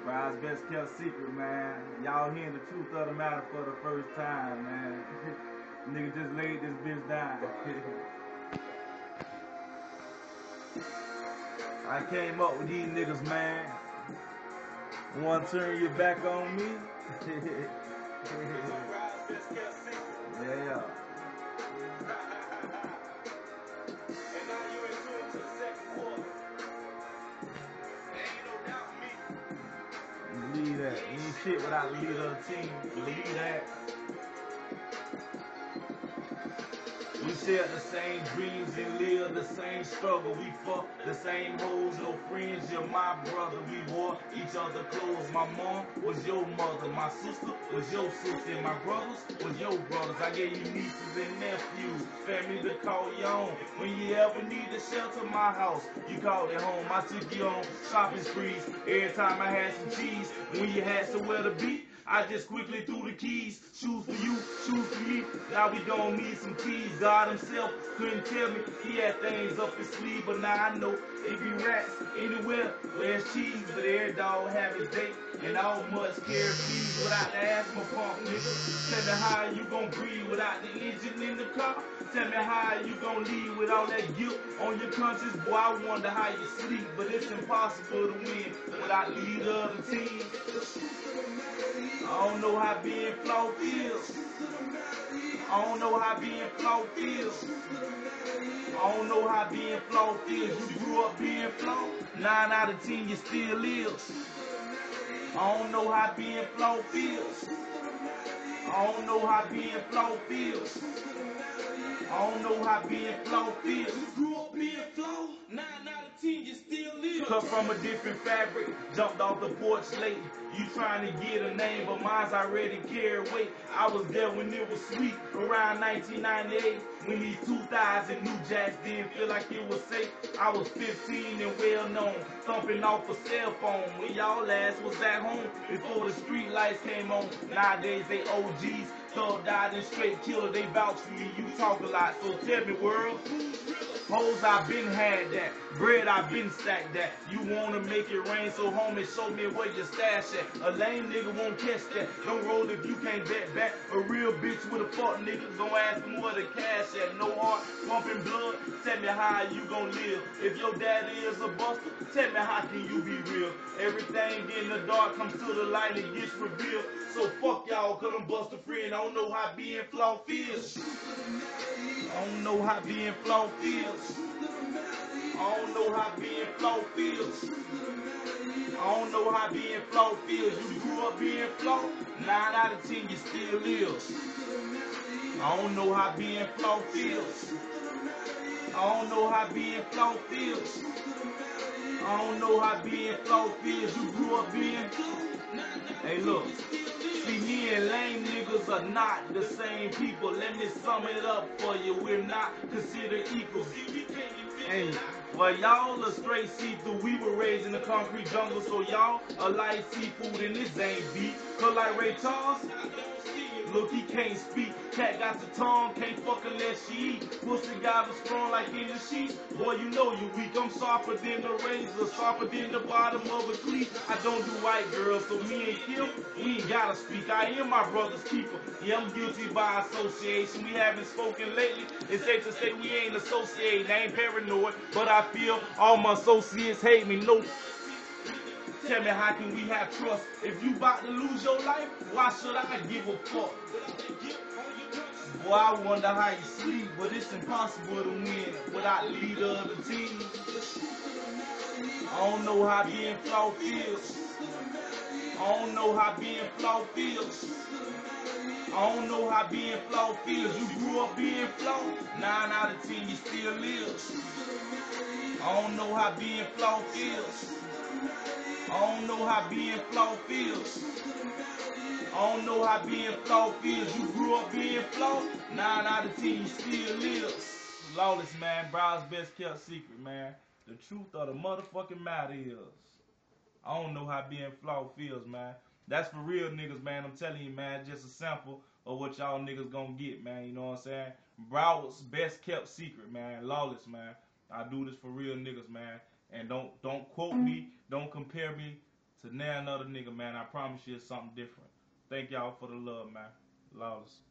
Brow's best kept secret, man. Y'all hearing the truth of the matter for the first time, man. Nigga just laid this bitch down. I came up with these niggas, man. Wanna turn your back on me? Yeah. Believe that. You ain't shit without the leader of the team. Believe that. We share the same dreams and live the same struggle. We fuck the same hoes, no friends. You're my brother. We wore each other clothes. My mom was your mother. My sister was your sister. And my brothers was your brothers. I gave you nieces and nephews, family to call you on. When you ever need to shelter my house, you called it home. I took you on shopping sprees every time I had some cheese. When you had somewhere to be, I just quickly threw the keys. Shoes for you, shoes for me. Now we gon' need some keys. God himself couldn't tell me he had things up his sleeve, but now I know it be rats anywhere where there's cheese. But every dog have his day, and all must carry peas without the asthma pump, nigga. Tell me how you gon' breathe without the engine in the car. Tell me how you gon' leave with all that guilt on your conscience. Boy, I wonder how you sleep, but it's impossible to win without the leader of the team. I don't know how being flawed feels. I don't know how being flawed feels. I don't know how being flawed feels. You grew up being flawed. 9 out of 10 you still is. I don't know how being flawed feels. I don't know how being flawed feels. I don't know how being flawed feels. You grew up being flawed. 9 out of 10 you still live. Cut from a different fabric, jumped off the porch late. You trying to get a name, but mine's already carried weight. I was there when it was sweet, around 1998. When these 2000 New Jacks didn't feel like it was safe. I was 15 and well known, thumping off a cell phone when y'all ass was at home before the street lights came on. Nowadays they OGs, thug died and straight killer. They vouch for me, you talk a lot, so tell me world. Hoes I been had that, bread I been stacked that. You wanna make it rain, so homie show me where your stash at. A lame nigga won't catch that, don't roll if you can't bet back. A real bitch with a fuck nigga gon' ask me where the cash at. No heart, pumping blood, tell me how you gon' live. If your daddy is a buster, tell me how can you be real. Everything in the dark comes to the light and gets revealed. So fuck y'all, cause I'm buster free and I don't know how being flawed feels. I don't know how being flawed feels. I don't know how being flawed feels. I don't know how being flawed feels. You grew up being flawed. 9 out of 10 you still live. I don't know how being flawed feels. I don't know how being flawed feels. I don't know how being flawed feels. You grew up being flawed. Hey look. See, me and lame niggas are not the same people. Let me sum it up for you. We're not considered equals. Hey, well, y'all are straight see-through. We were raised in the concrete jungle, so y'all are like seafood and this ain't beef. Cause like Ray Charles, look, he can't speak. Cat got the tongue, can't fuck unless she eat. Pussy guy was strong like in the sheets. Boy, you know you weak. I'm sharper than the razor, sharper than the bottom of a cleat. I don't do white girls, so me and Kim, we ain't gotta speak. I am my brother's keeper. Yeah, I'm guilty by association. We haven't spoken lately. It's safe to say we ain't associating. I ain't paranoid, but I feel all my associates hate me. No. Tell me how can we have trust? If you about to lose your life, why should I give a fuck? Boy, I wonder how you sleep, but it's impossible to win without the leader of the team. I don't know how being flawed feels. I don't know how being flawed feels. I don't know how being flawed feels. You grew up being flawed. 9 out of 10 you still live. I don't know how being flawed feels. I don't know how being flawed feels. I don't know how being flawed feels. You grew up being flawed. 9 out of 10 you still live. Lawless, man. Brow's best kept secret, man. The truth of the motherfucking matter is, I don't know how being flawed feels, man. That's for real niggas, man. I'm telling you, man. Just a sample of what y'all niggas gonna get, man. You know what I'm saying? Broward's best kept secret, man. Lawless, man. I do this for real niggas, man. And don't quote me, don't compare me to now another nigga, man. I promise you it's something different. Thank y'all for the love, man. Lawless.